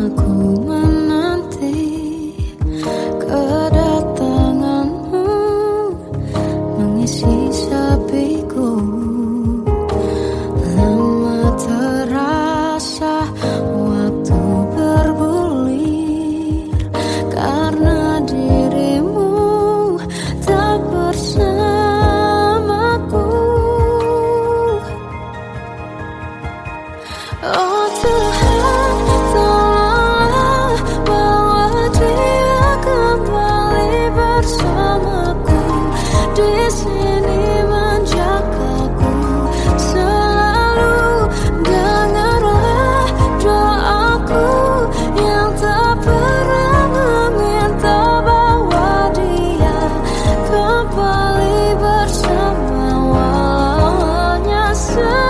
Aku menanti kedatanganmu, mengisi sepiku. Lama terasa waktu bergulir, karena dirimu tak bersamaku. Oh Tuhan, tolonglah bawa dia kembali bersamaku. Di sini menjagaku selalu. Dengarlah doaku yang tak pernah meminta, bawa dia kembali bersama walau hanya sesaat.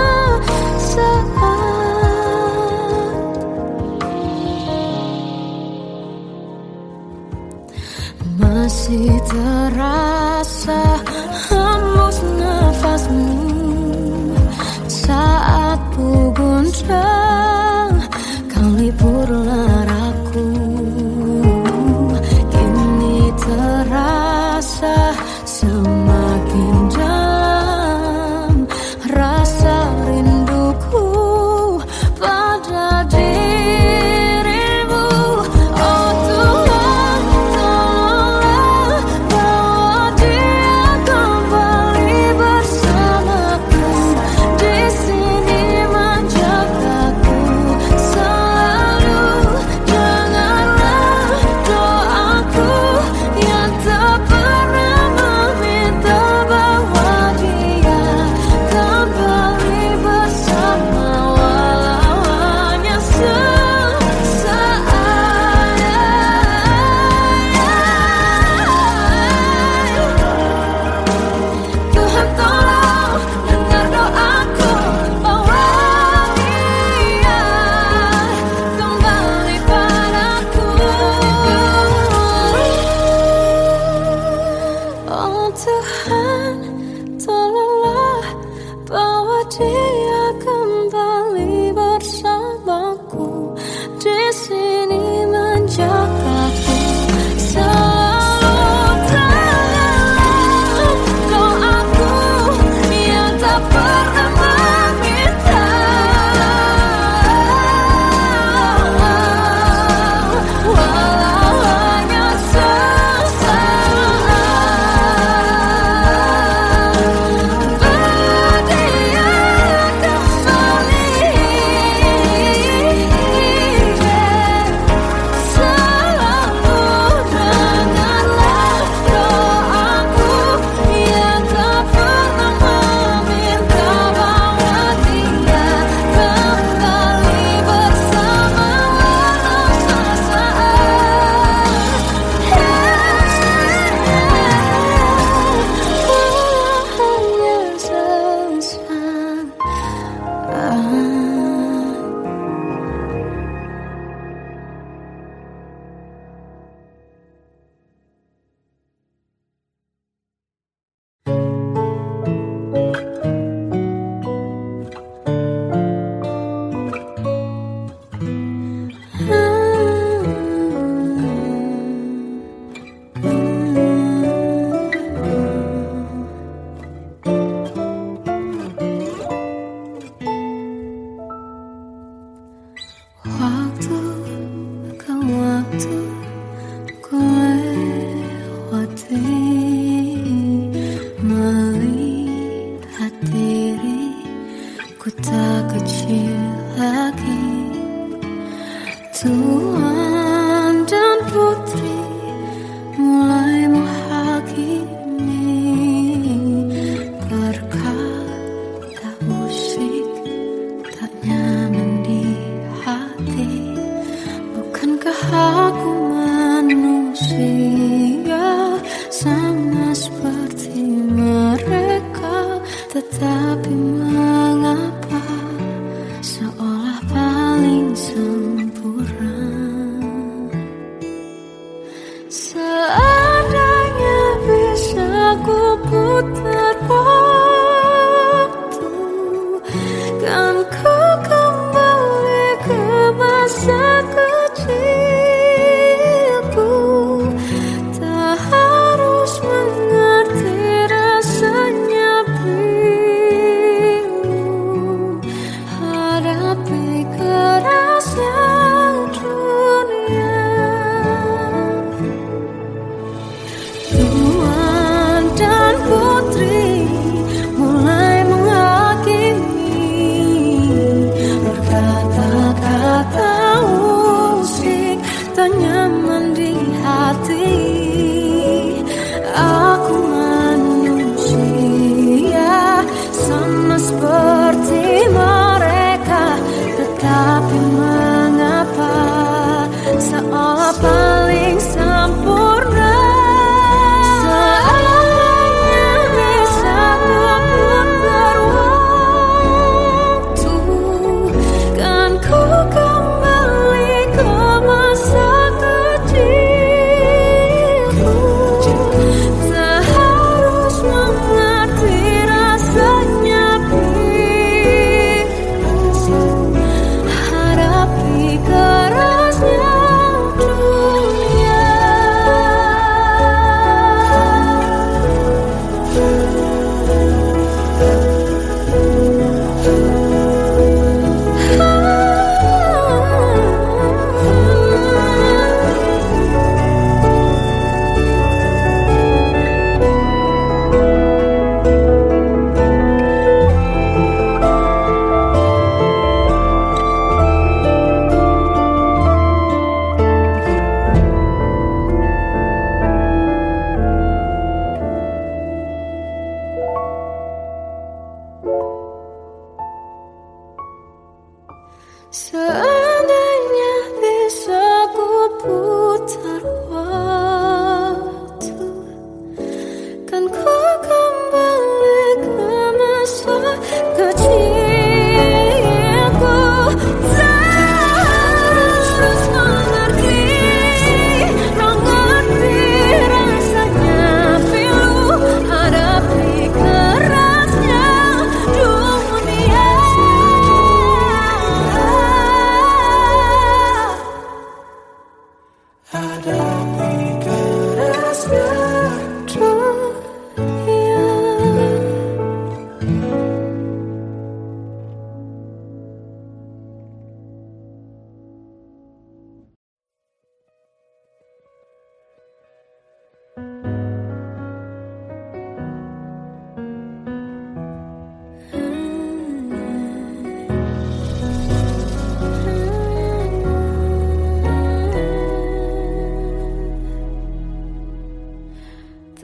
Masih terasa hembus nafasmu saat ku guncang, kau liburlah raku. Kini terasa semakin dalam rasa rinduku pada dirimu. Oh Tuhan, tolonglah bawa dia kembali bersamaku. Di sini menjagaku selalu. Dengarlah doaku yang tak pernah meminta, bawa dia kembali bersama walau hanya sesaat. Tuhan tolong dengar doaku, bawa dia kembali padaku. Oh Tuhan, tolonglah bawa dia kembali bersamaku. Di sini menjagaku selalu. Dengarlah doaku yang tak pernah meminta, walau hanya sesaat. Berdia kembali selalu. Dengarlah doaku yang tak pernah meminta, bawa dia kembali bersama walau sesaat. Hanya sesaat. Waktu ke waktu ku lewati, melihat diriku tak kecil lagi. Tuan dan putri mulai menghakimi, berkata musik tak nyaman di hati. Bukankah aku manusia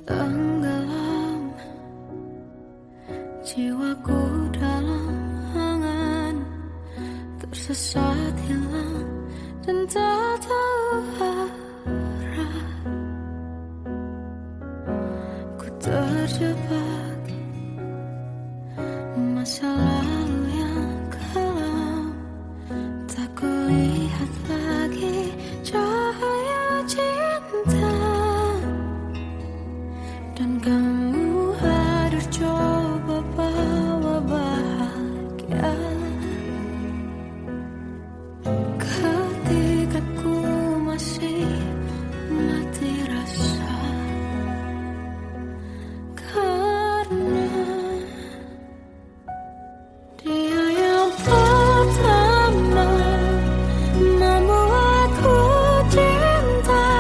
Tenggelam jiwaku dalam angan, tersesat hilang dan tak tahu arah. Ku terjebak masa lalu yang kelam, tak kulihat lagi cahaya cinta. Dan kamu hadir coba bawa bahagia ketika ku masih mati rasa. Karena dia yang pertama membuatku cinta,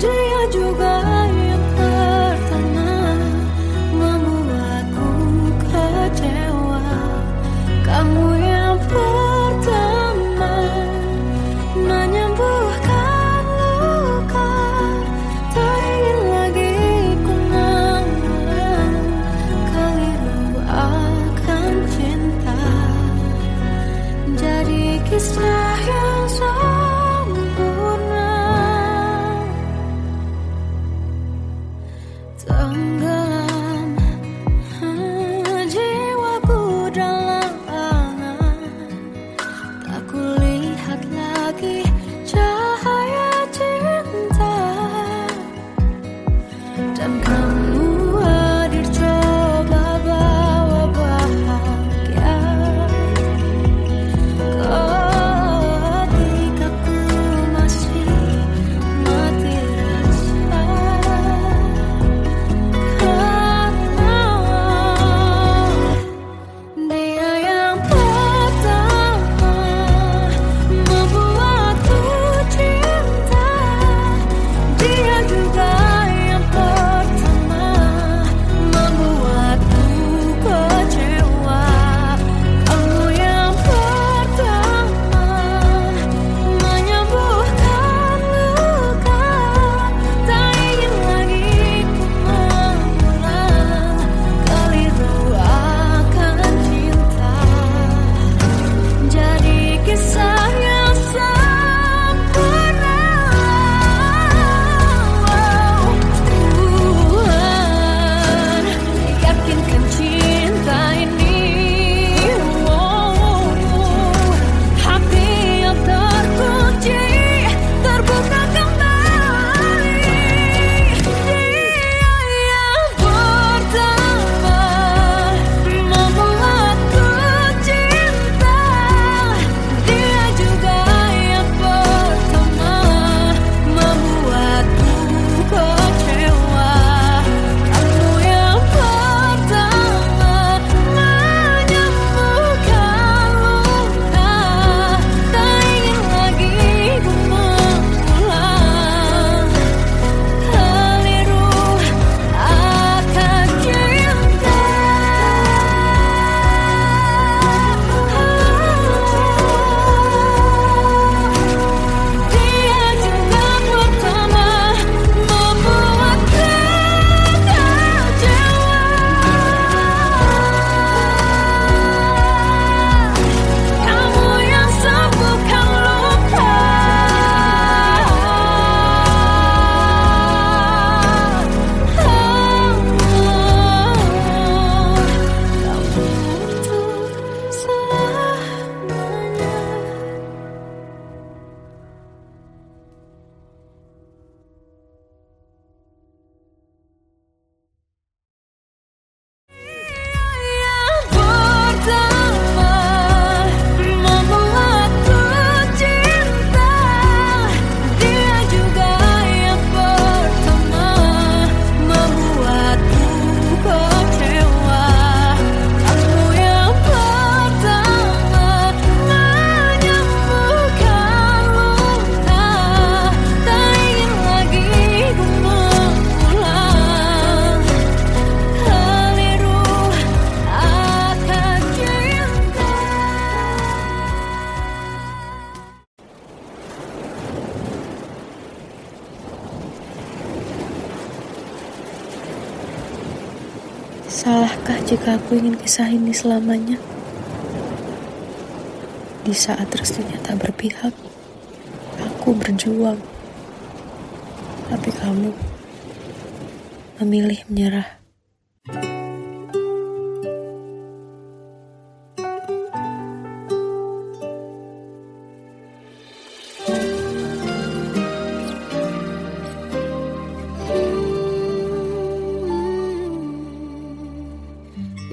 dia juga yang pertama membuatku kecewa. Kamu yang pertama menyembuhkan luka, tak ingin lagi ku mengulang keliru akan cinta. Jadi kisah yang sempurna. Tenggelam jiwaku dalam angan, tak kulihat lagi cahaya cinta. Dan kamu hadir coba bawa bahagia ketika ku masih mati rasa. Dia yang pertama membuatku cinta, dia juga yang pertama Salahkah jika aku ingin kisah ini selamanya? Di saat restunya tak berpihak, aku berjuang. Tapi kamu memilih menyerah.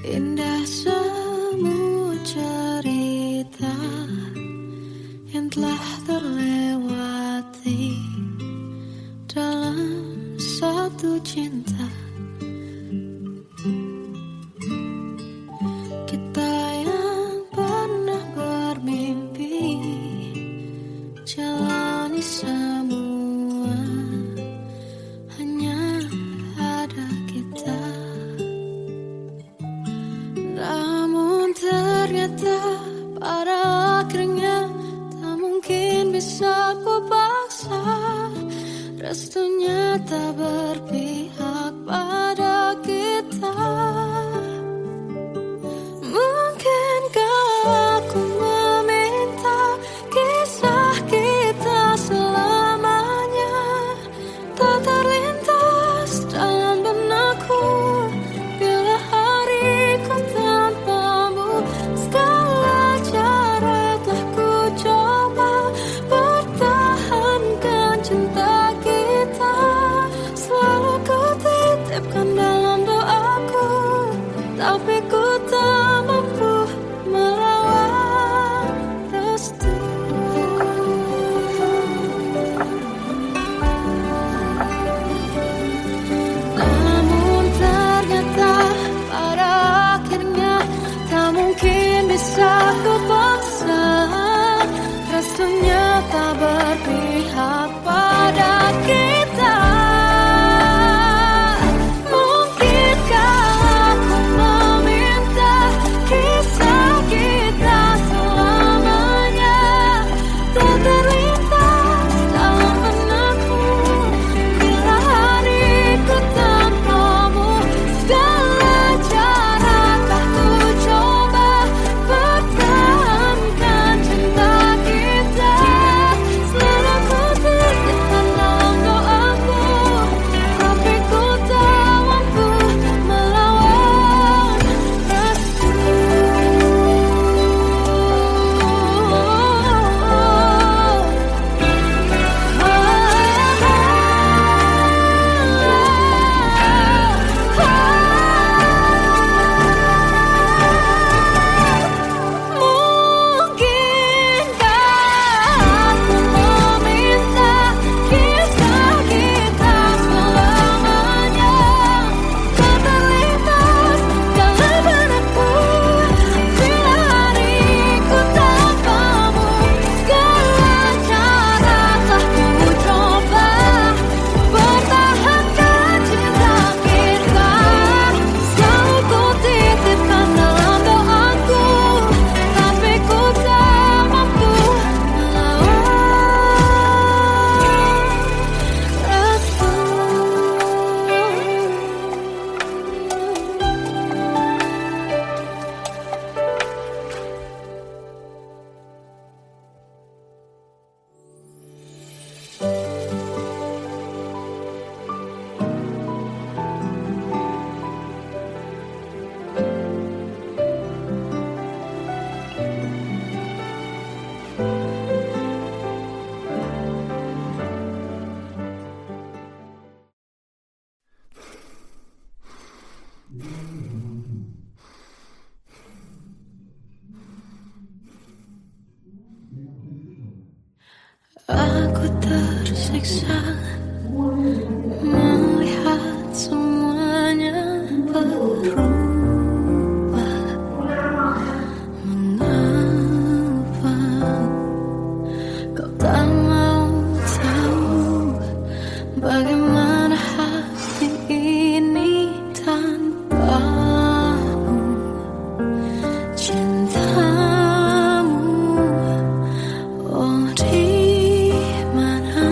Indah semua cerita yang telah terlewati dalam satu cinta. Kita yang pernah bermimpi jalani semua, hanya ada kita. Namun ternyata pada akhirnya tak mungkin bisa ku paksa. Restunya tak berpihak pada kita. Mungkinkah aku meminta kisah kita selamanya tak terlintas dalam benakku bila hariku tanpamu. Segala cara telah ku coba pertahankan cinta kita. Selalu ku titipkan dalam doaku, tapi ku tak mampu merawat restu. Namun ternyata pada akhirnya tak mungkin bisa ku paksa. Restunya tak berpihak pada kita. Mungkinkah aku meminta kisah kita selamanya tak terlintas dalam benakku bila hariku tanpamu. Segala cara telah ku coba pertahankan cinta kita. Selalu ku titipkan dalam doaku, tapi ku tak mampu melawan restu. Mungkinkah aku meminta kisah kita selamanya tak terlintas dalam benakku bila hariku tanpamu. Segala cara telah ku coba pertahankan cinta kita. Selalu ku titipkan dalam doaku, tapi ku tak mampu melawan restu. Aku tersiksa melihat semuanya berubah. Mengapa kau tak mau tahu bagaimana hati ini tanpamu? Cintamu, oh di mana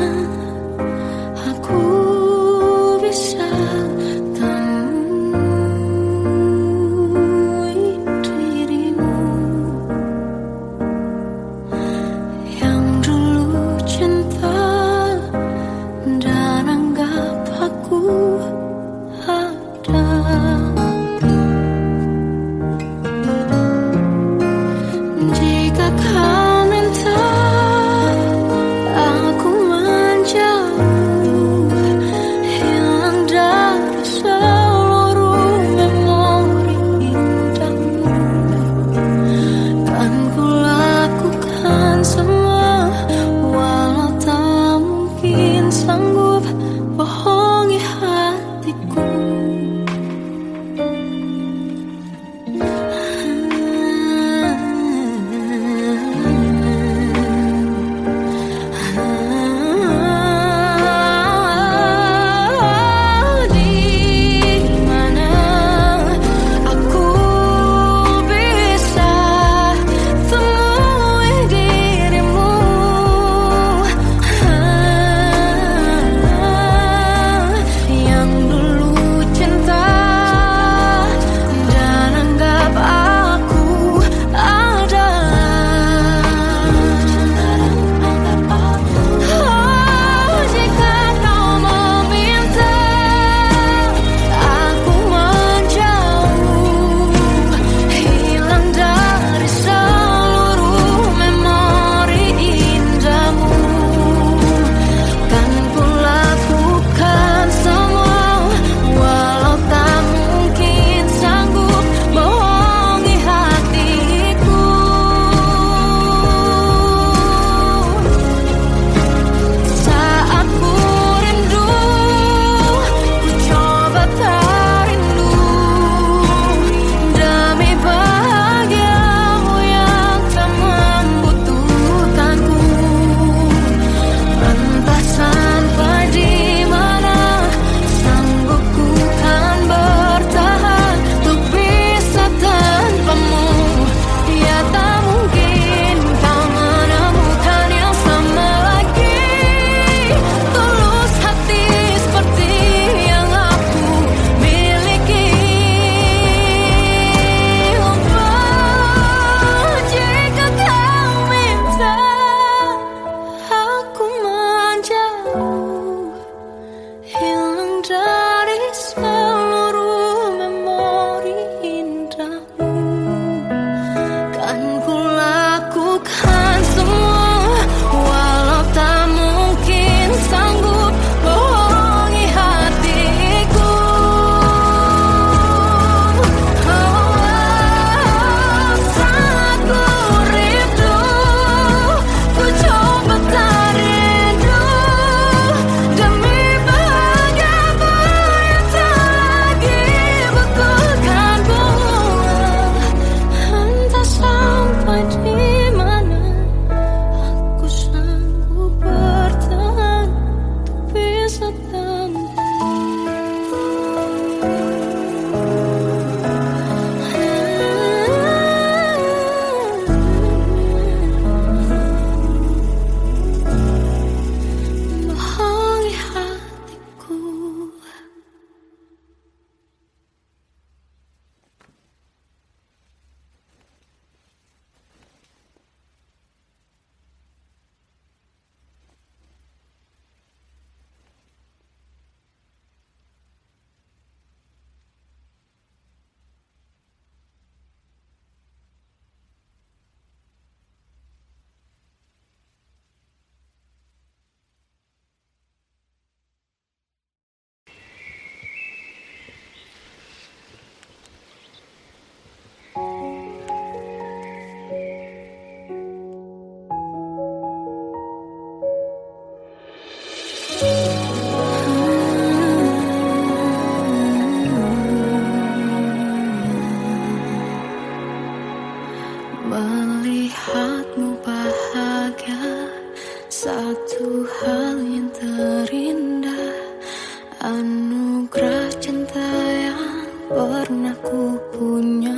pernah ku punya.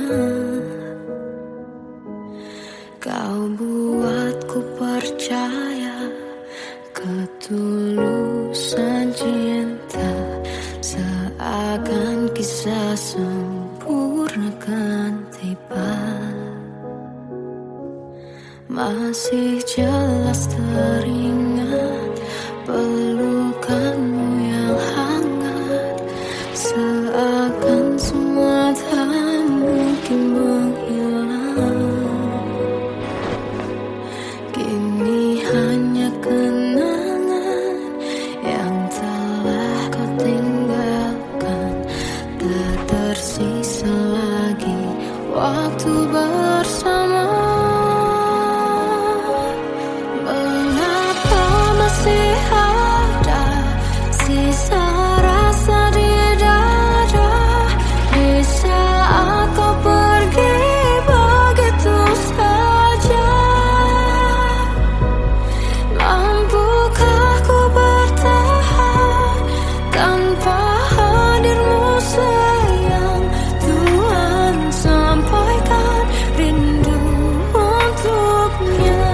Kau buatku percaya ketulusan cinta, seakan kisah sempurna kan tiba. Masih jelas teringat pelukanmu yang hangat, seakan semua tak mungkin menghilang. Kini hanya kenangan yang telah kau tinggalkan, tak tersisa lagi waktu bersama. Mengapa masih ada sisa rasa di dada, di saat kau pergi begitu saja? Mampukah ku bertahan tanpa hadirmu sayang? Tuhan, sampaikan rindu untuknya.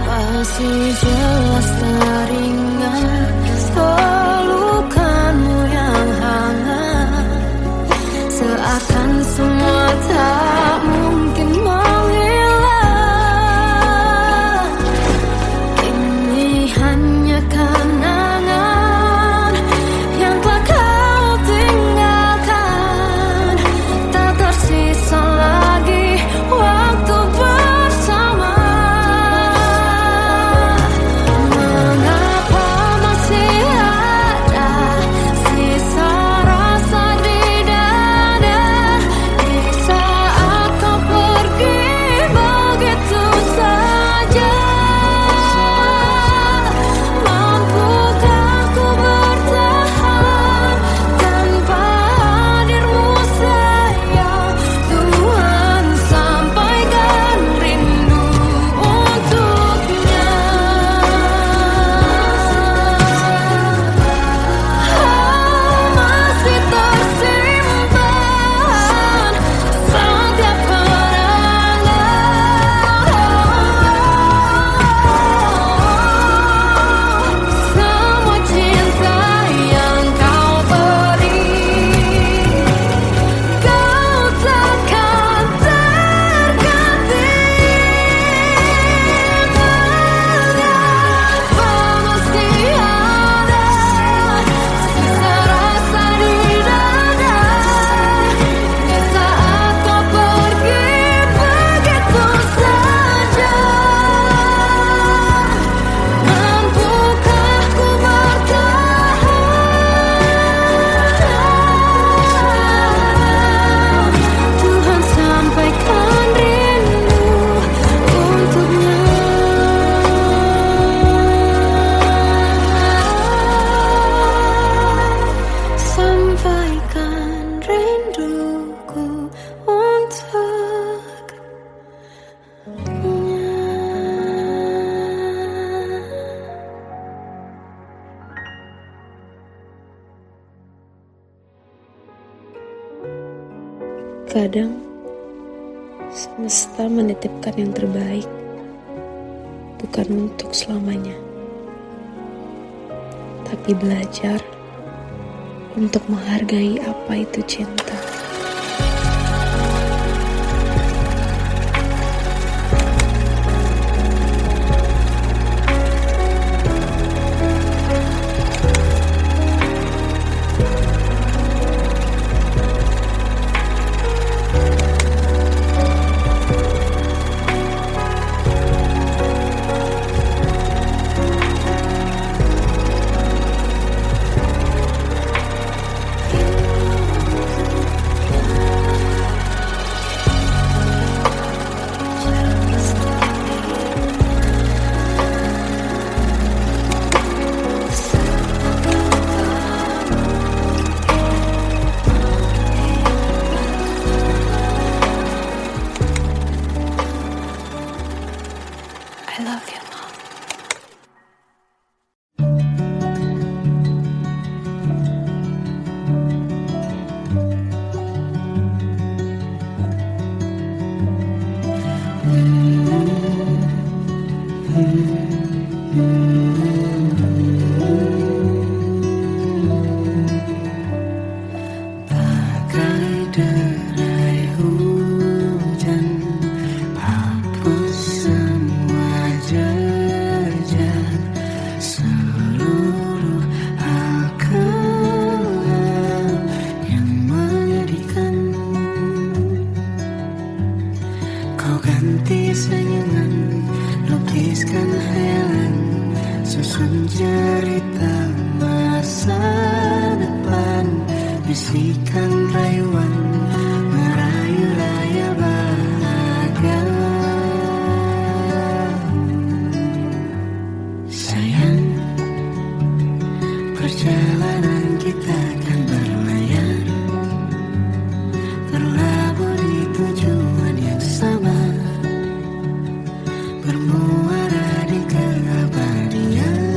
Masih jelas teringat pelukanmu yang hangat, seakan semua tak mungkin menghilang. Ini hanya kenangan yang telah kau tinggalkan, tak tersisa lagi waktu bersama. Mengapa masih ada sisa rasa di dada, di saat kau pergi begitu saja? Mampukah ku bertahan tanpa hadirmu sayang? Tuhan, sampaikan rindu untuknya. Masih tersimpan setiap kenangan, semua cinta yang kau beri. Kau takkan terganti. Mengapa masih ada sisa rasa di dada, di saat kau pergi begitu saja? Mampukah ku bertahan? Tuhan, sampaikan rindu untuknya. Sampaikan rinduku untuknya. Kadang semesta menitipkan yang terbaik, bukan untuk selamanya, tapi belajar untuk menghargai apa itu cinta. bisikan rayuan merayu raya bahagia. Sayang, perjalanan kita akan berlayar, berlabuh di tujuan yang sama, bermuara di keabadian.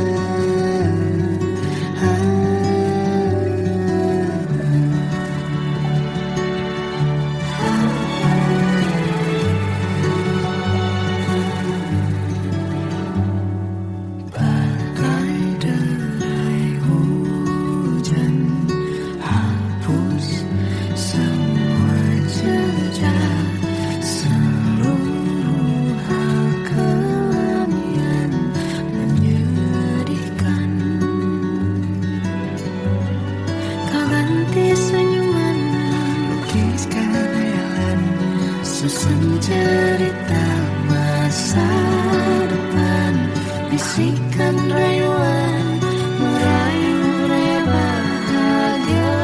Susun cerita masa depan, bisikan rayuan merayu raya bahagia.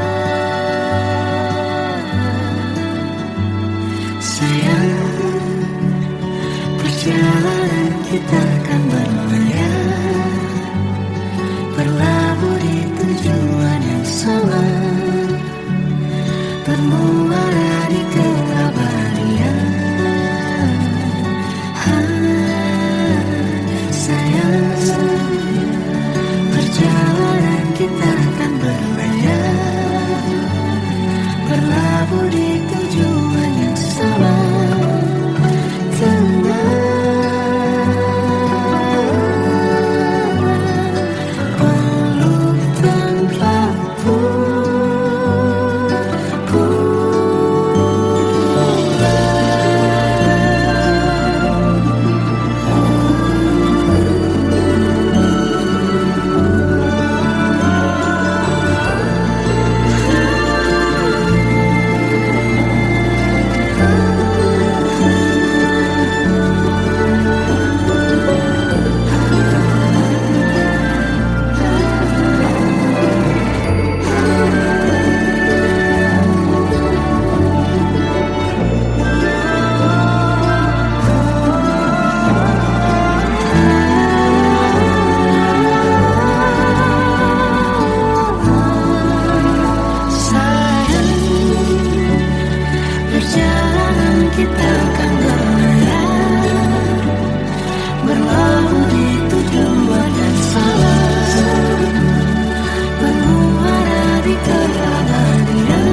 Sayang, perjalanan kita akan berlayar, berlabuh di tujuan yang sama, bermuara di keabadian. Perjalanan kita akan berlayar, berlabuh di tujuan yang sama, peluk tanpa kita akan berlayar, berlabuh di tujuan yang sama, bermuara di keabadian.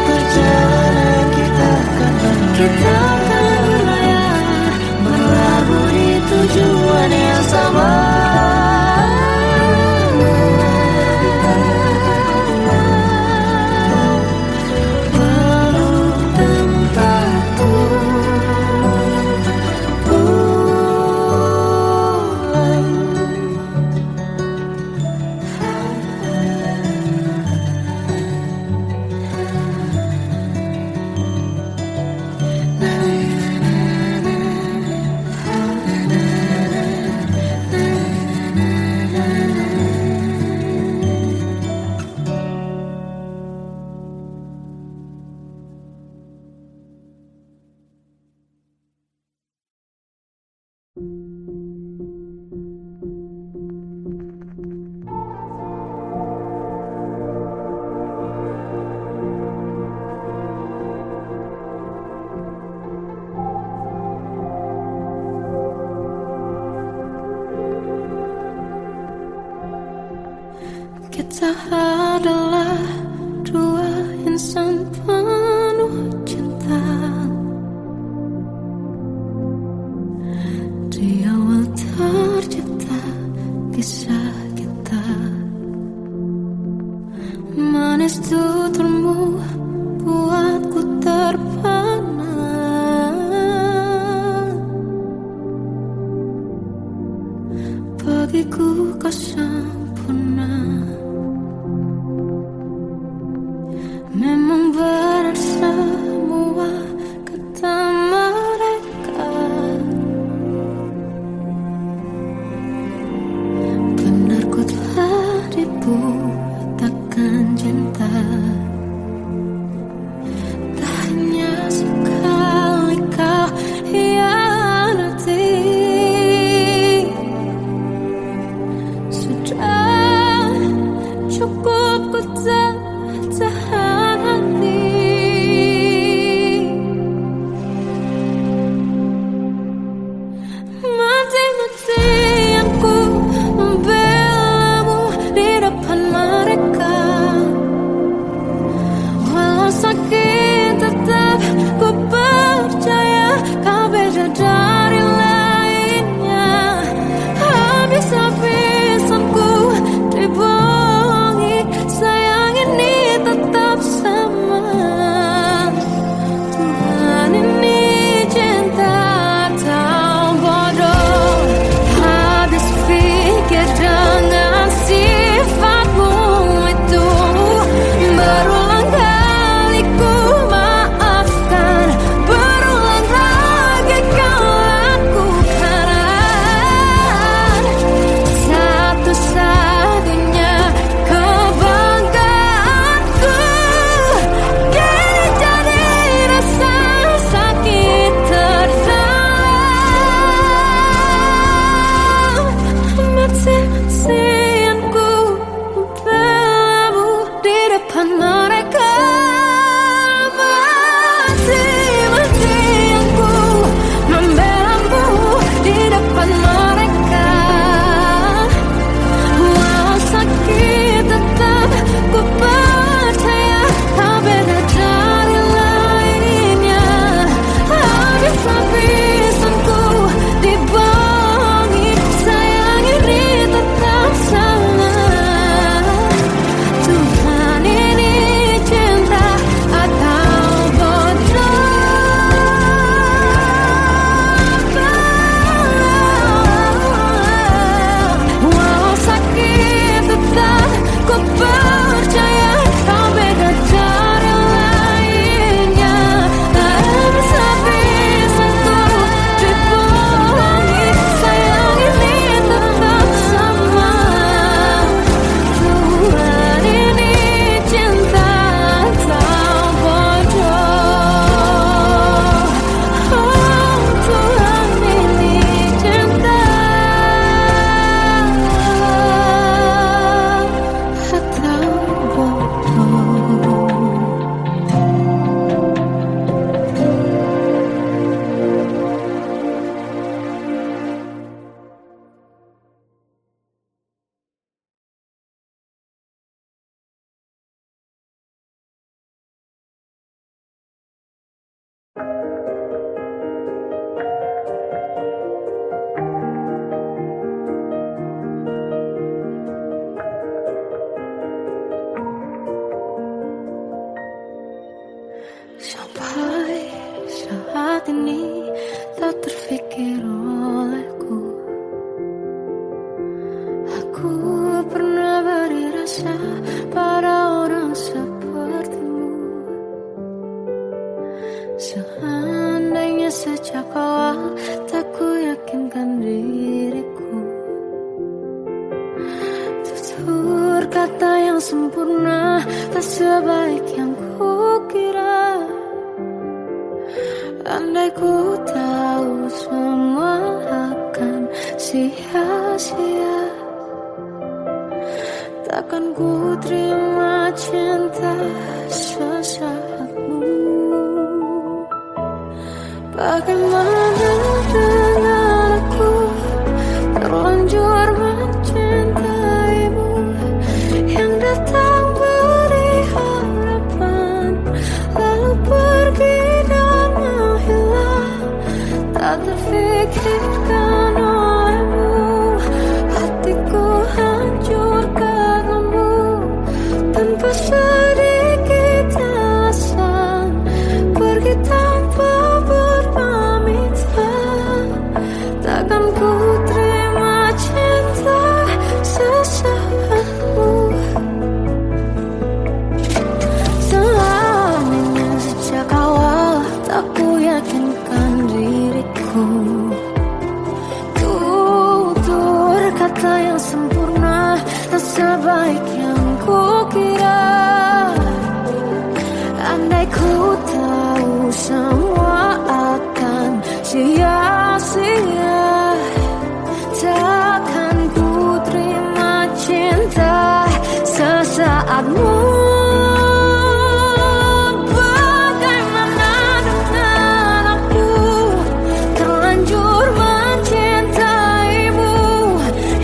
Perjalanan kita akan berlayar, berlabuh di tujuan yang sama. Kita adalah dua insan penuh cinta. Di awal tercipta kisah kita, manis tuturmu buatku terpana. Bagiku kau sempurna. Memang benar semua kata mereka, bisa pada orang sepertimu. Seandainya sejak awal tak ku yakinkan diriku, tutur kata yang sempurna tak sebaik yang ku kira. Andai ku tahu semua akan sia-sia, takkan ku terima cinta sesaatmu. Bagaimana dengan aku terlanjur mencintaimu, yang datang beri harapan lalu pergi dan menghilang, tak terfikirkan olehmu. Hatiku hancur karenamu tanpa sedikit alasan, pergi tanpa berpamitan. Takkan ku terima cinta sesaatmu. Selamanya sejak awal tak ku yakinkan diriku, tutur kata yang sempurna tak sebaik yang ku kira. Andai ku tahu semua akan sia-sia, takkan ku terima cinta sesaatmu. Bagaimana dengan aku terlanjur mencintaimu,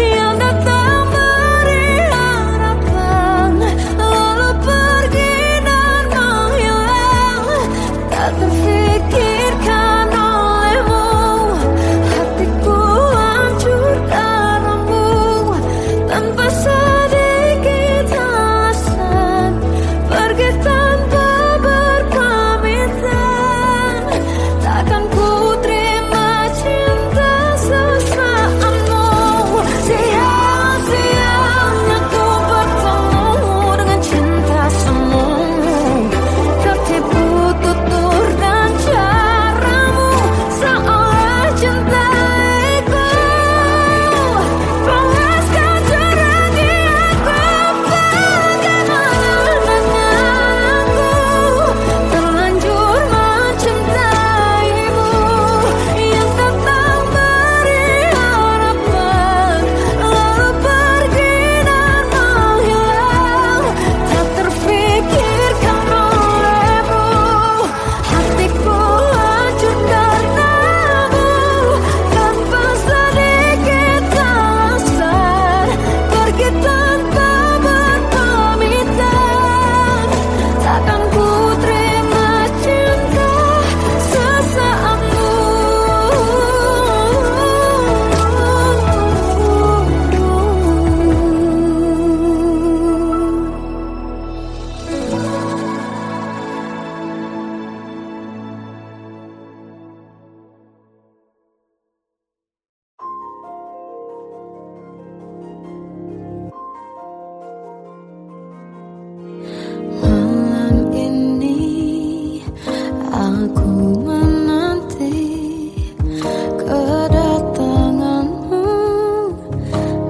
yang datang beri harapan lalu pergi dan menghilang, tak terfikirkan olehmu. Hatiku hancur karenamu tanpa sedikit alasan, pergi tanpa berpamitan. Takkan ku terima cinta sesaatmu. Sia-sianya ku bertemu dengan cinta semu, tertipu tutur dan caramu seolah cintaiku. Panaskan jerami aku, bagaimana dengan aku terlanjur mencintaimu, yang datang beri harapan lalu pergi dan menghilang, tak terfikirkan olehmu. Hatiku hancur karenamu tanpa sedikit alasan, pergi tanpa berpamitan. Takkan ku terima cinta sesaatmu. Malam ini aku menanti kedatanganmu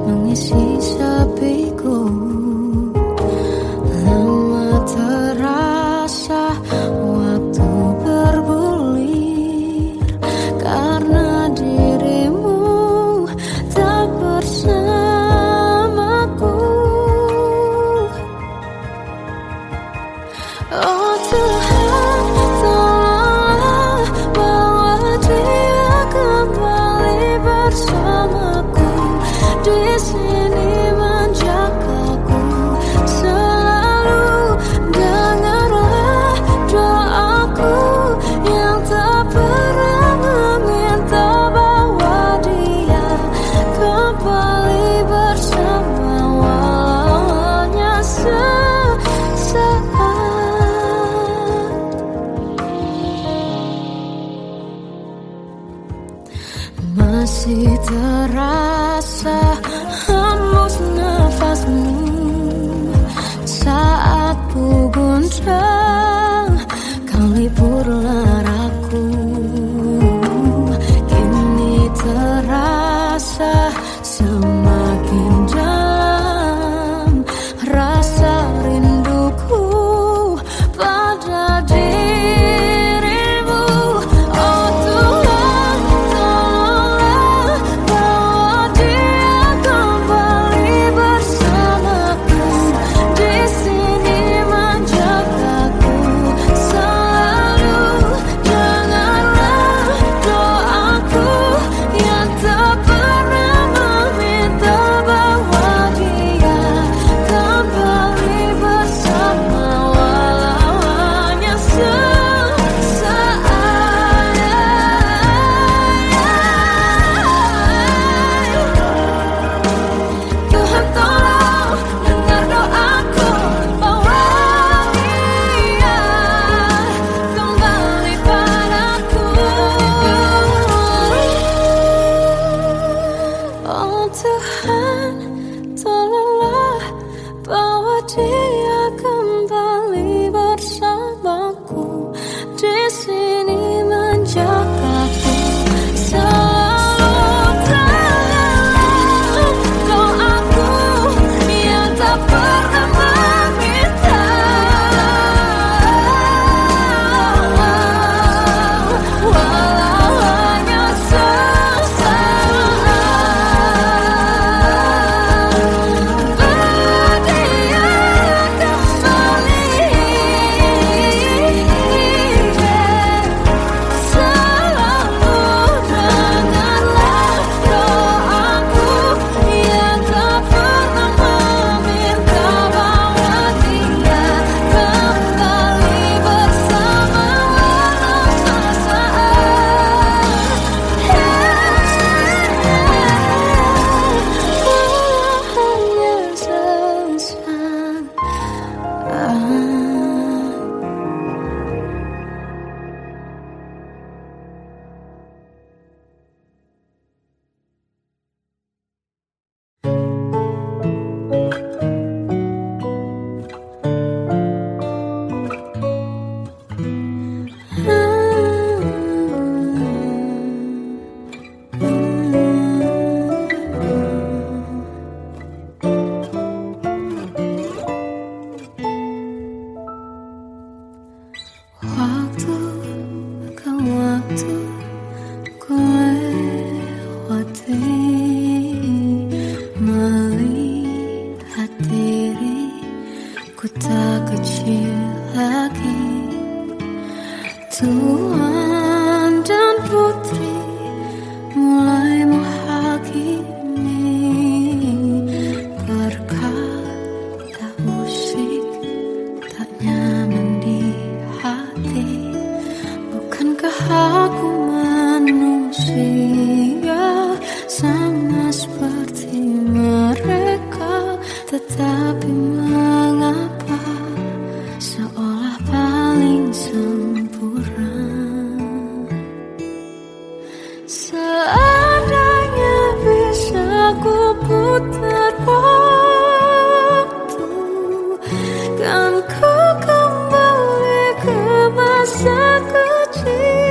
mengisi sepiku. Lama terasa waktu bergulir karena dirimu tak bersamaku. Oh Tuhan, tolonglah bawa dia kembali bersamaku, di sini menjagaku selalu. Dengarlah doaku yang tak pernah meminta, bawa dia kembali bersama walau hanya sesaat. Masih terasa hembus nafasmu semakin dalam rasa rinduku pada dirimu. Oh Tuhan, tolonglah bawa dia kembali bersamaku, di sini menjagaku selalu. Janganlah doaku yang tak pernah meminta bahwa dia kembali bersama, walau hanya sesaat. Tuhan tolong dengar doaku, bawa dia kembali padaku. Oh Tuhan, tolonglah bawa dia kembali bersamaku, di sini menjagaku selalu. Janganlah doaku yang tak pernah meminta, walau hanya sesaat. Bawa dia kembali, selalu. Dengarlah doaku yang tak pernah meminta bahwa dia kembali bersama, walau sesaat. Hanya sesaat. Waktu ke waktu ku lewati, melihat diriku tak kecil lagi. Tuan dan putri mulai menghakimi, berkata musik tak nyaman di hati. Bukankah aku manusia sama seperti mereka? Tetapi mengapa seolah paling sempurna? Seandainya bisa ku putar waktu, kan ku kembali ke masa kecilku.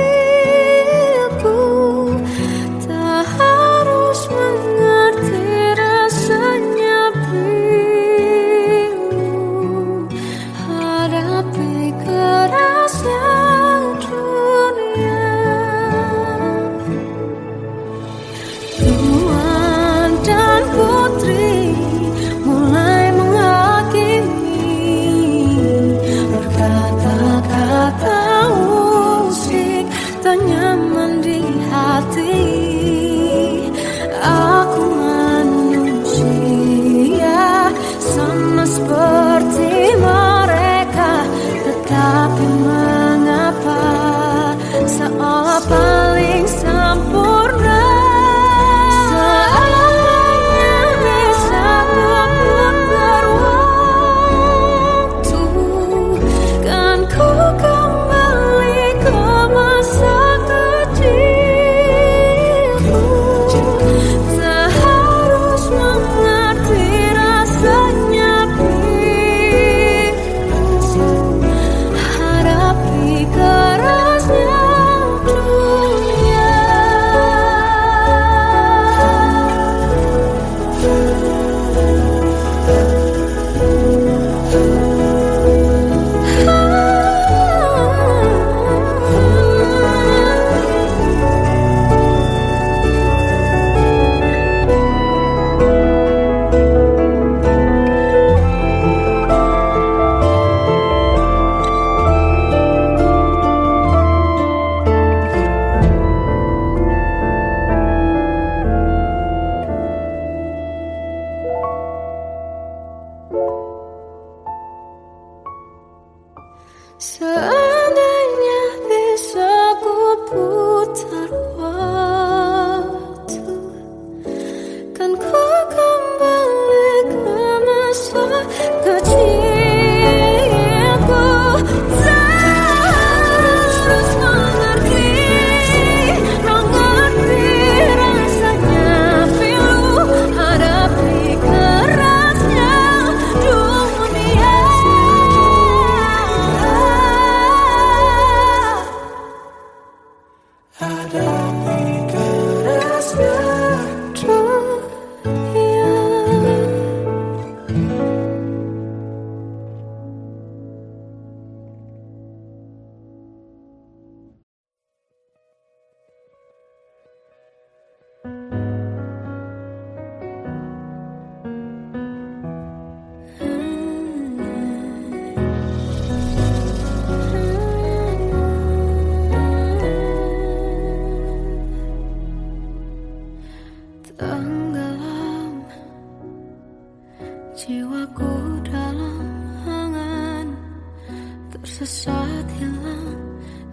Tak harus mengerti Seandainya bisa ku putar waktu, kan ku kembali ke masa kecilku. Terus mengerti, mengerti rasanya pilu hadapi kerasnya dunia. Hadapi kerasnya Dunia. Tenggelam jiwaku dalam angan, tersesat hilang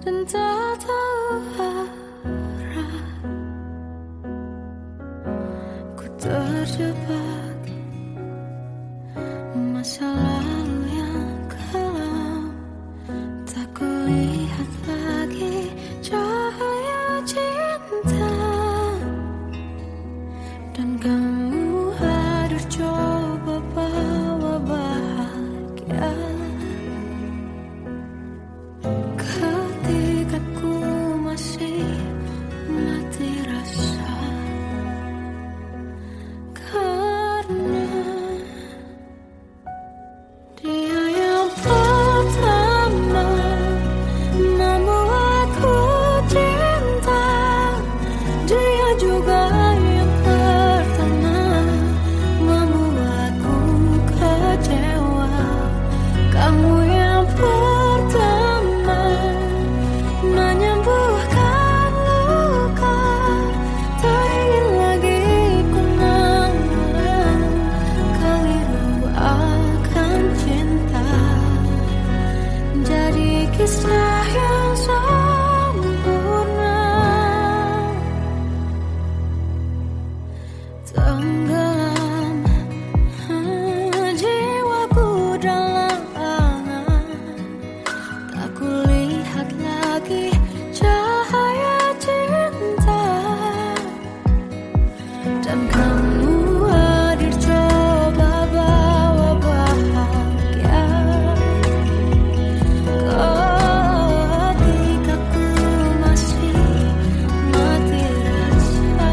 dan tak tahu arah. Ku terjebak masa lalu yang kelam, tak kulihat lagi cahaya cinta. Dan kamu hadir coba bawa bahagia ketika ku masih mati rasa. Karena dia yang pertama membuatku cinta, dia juga yang pertama membuatku kecewa. Kamu yang pertama menyembuhkan luka, tak ingin lagi ku mengulang keliru akan cinta. Jadi kisah yang sempurna. Tenggelam jiwaku dalam angan, tak kulihat lagi cahaya cinta. Dan kamu hadir coba bawa bahagia ketika ku masih mati rasa.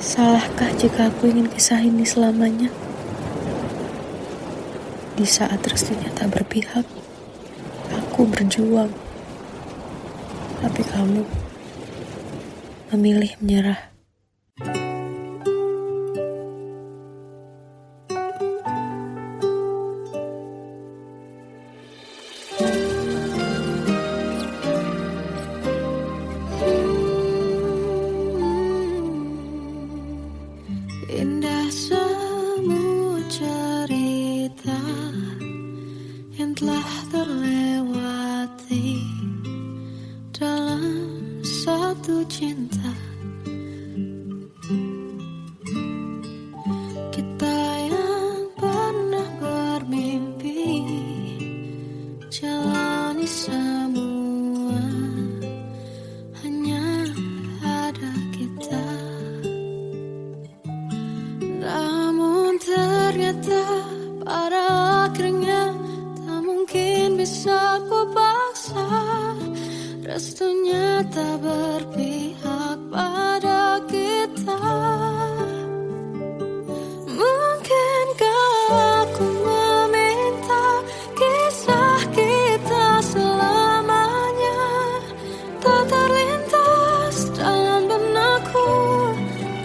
Salahkah jika aku ingin kisah ini selamanya? Di saat restunya tak berpihak, aku berjuang. Tapi kamu memilih menyerah. Indah semua cerita yang telah terlewati dalam satu cinta. Kita yang pernah bermimpi jalani semua, hanya ada kita. Namun ternyata pada akhirnya tak mungkin bisa ku paksa. Restunya tak berpihak pada kita. Mungkinkah aku meminta kisah kita selamanya tak terlintas dalam benakku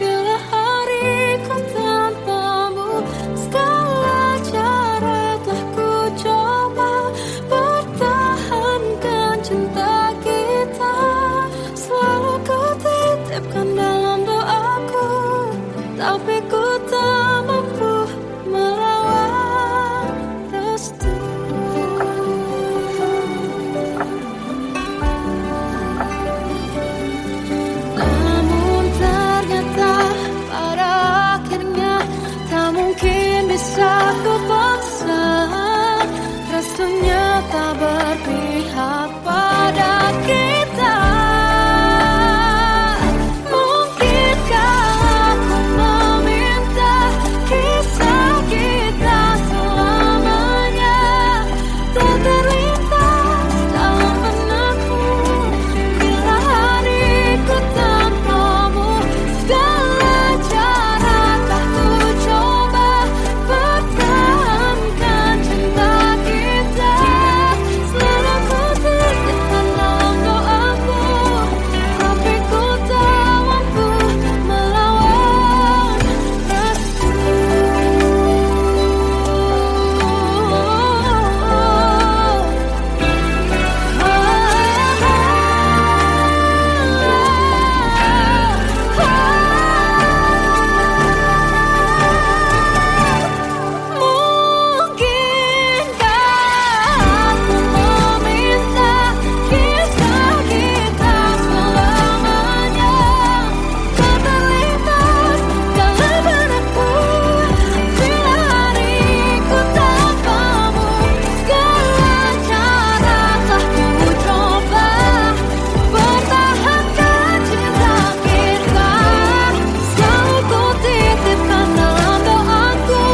bila hariku tanpamu. Segala cara telah ku coba pertahankan cinta kita. Selalu ku titipkan dalam doaku, tapi ku tak mampu melawan restu. Namun ternyata pada akhirnya tak mungkin bisa ku paksa. Restunya tak berpihak pada kita. Mungkinkah aku meminta kisah kita selamanya tak terlintas dalam benakku bila hariku tanpamu. Segala cara telah ku coba pertahankan cinta kita. Selalu ku titipkan dalam doaku, tapi ku tak mampu melawan restu. Mungkinkah aku meminta kisah kita selamanya tak terlintas dalam benakku bila hariku tanpamu. Segala cara telah ku coba pertahankan cinta kita. Selalu ku titipkan dalam doaku,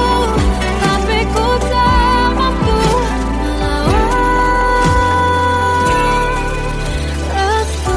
tapi ku tak mampu melawan restu.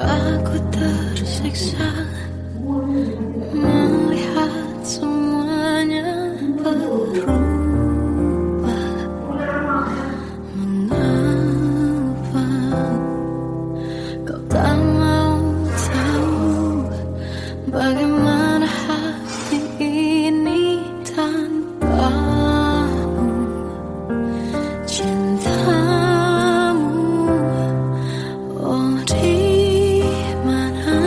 Aku tersiksa melihat semuanya berubah. Mengapa kau tak mau tahu bagaimana hati ini tanpamu? Cintamu, oh di mana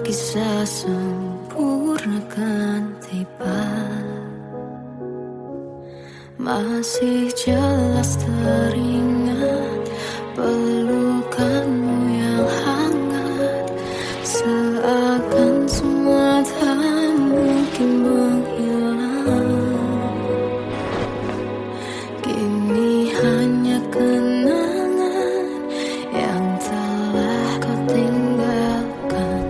kisah sempurna kan tiba. Masih jelas teringat pelukanmu yang hangat, seakan semua tak mungkin menghilang. Kini hanya kenangan yang telah kau tinggalkan,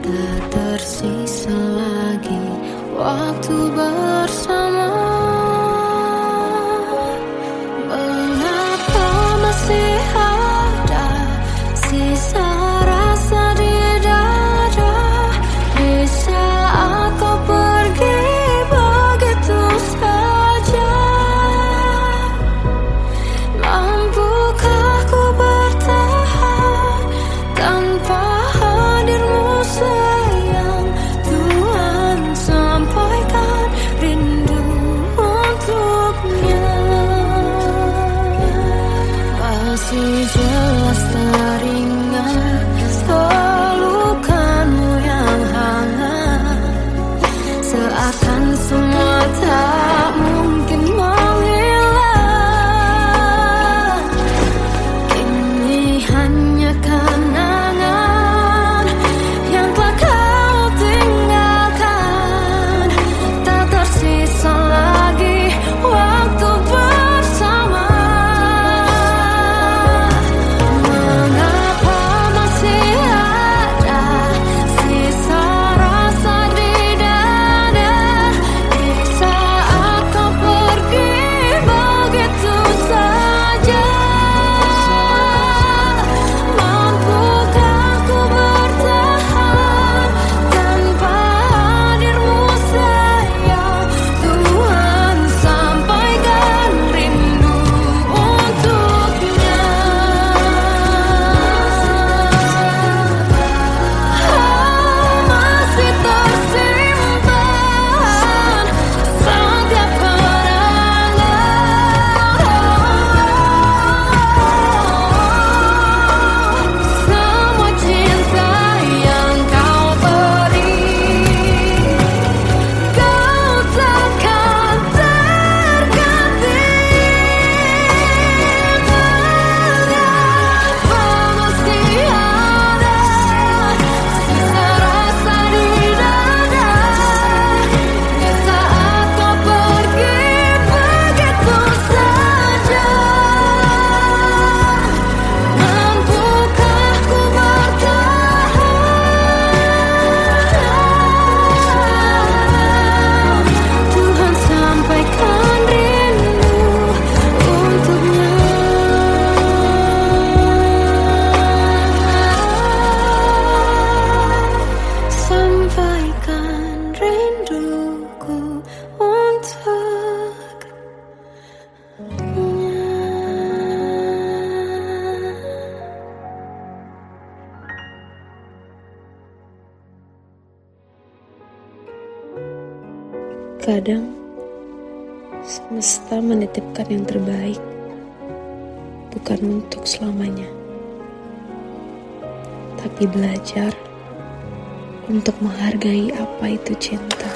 tak tersisa lagi waktu bersama. Mengapa masih ada sisa rasa di dada di saat kau pergi begitu saja? Mampukah ku bertahan tanpa hadirmu sayang? Tuhan, sampaikan rindu untuknya. Masih jelas teringat pelukanmu yang hangat, seakan semua tak mungkin menghilang. Kini hanya kenangan yang telah kau tinggalkan, tak tersisa lagi waktu bersama. Mengapa masih ada sisa rasa di dada di saat kau pergi begitu saja? Mampukah ku bertahan tanpa hadirmu sayang? Tuhan, sampaikan rindu untuknya. Masih tersimpan setiap kenangan, semua cinta yang kau beri, kau takkan terganti. Mengapa masih ada sisa rasa di dada di saat kau pergi begitu saja? Mampukah ku bertahan? Tuhan, sampaikan rindu untuknya. Sampaikan rinduku untuknya. Kadang semesta menitipkan yang terbaik, bukan untuk selamanya, tapi belajar untuk menghargai apa itu cinta.